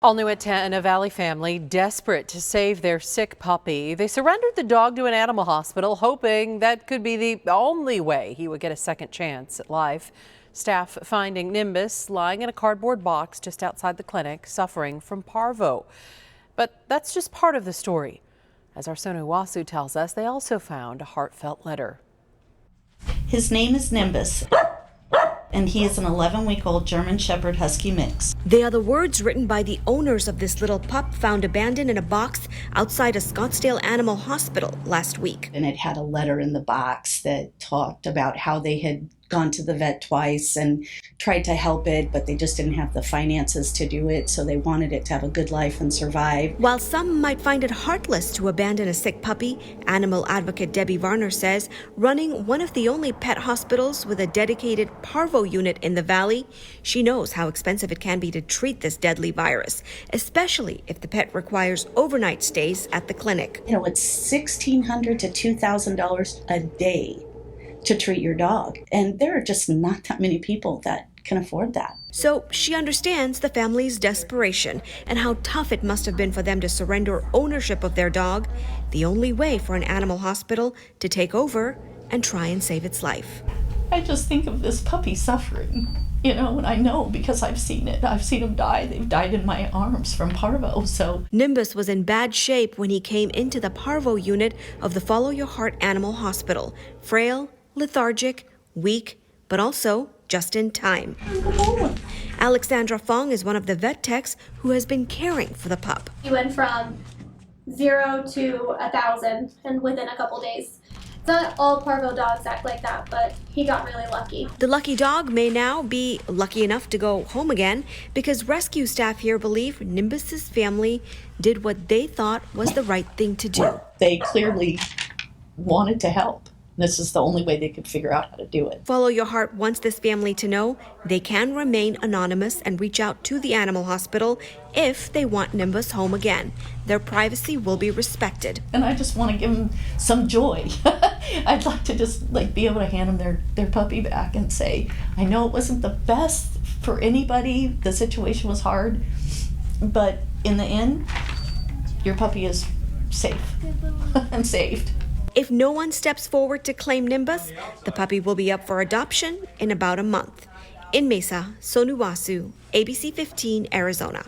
All new at 10, a Valley family desperate to save their sick puppy. They surrendered the dog to an animal hospital, hoping that could be the only way he would get a second chance at life. Staff finding Nimbus lying in a cardboard box just outside the clinic, suffering from parvo. But that's just part of the story. As our Sonu Wasu tells us, they also found a heartfelt letter. His name is Nimbus, and he is an 11-week-old German Shepherd Husky mix. They are the words written by the owners of this little pup found abandoned in a box outside a Scottsdale Animal Hospital last week. And it had a letter in the box that talked about how they had gone to the vet twice and tried to help it, but they just didn't have the finances to do it, so they wanted it to have a good life and survive. While some might find it heartless to abandon a sick puppy, animal advocate Debbie Varner says running one of the only pet hospitals with a dedicated parvo unit in the Valley, she knows how expensive it can be to treat this deadly virus, especially if the pet requires overnight stays at the clinic. You know, it's $1,600 to $2,000 a day to treat your dog. And there are just not that many people that can afford that. So she understands the family's desperation and how tough it must have been for them to surrender ownership of their dog, the only way for an animal hospital to take over and try and save its life. I just think of this puppy suffering, you know, and I know because I've seen it. I've seen them die. They've died in my arms from parvo, so. Nimbus was in bad shape when he came into the parvo unit of the Follow Your Heart Animal Hospital. Frail, lethargic, weak, but also just in time. Alexandra Fong is one of the vet techs who has been caring for the pup. He went from 0 to 1,000 and within a couple days. Not all parvo dogs act like that, but he got really lucky. The lucky dog may now be lucky enough to go home again because rescue staff here believe Nimbus's family did what they thought was the right thing to do. They clearly wanted to help. This is the only way they could figure out how to do it. Follow Your Heart wants this family to know they can remain anonymous and reach out to the animal hospital if they want Nimbus home again. Their privacy will be respected. And I just want to give them some joy. I'd like to just be able to hand them their puppy back and say, I know it wasn't the best for anybody. The situation was hard, but in the end, your puppy is safe and saved. If no one steps forward to claim Nimbus, the puppy will be up for adoption in about a month. In Mesa, Sonu Wasu, ABC 15, Arizona.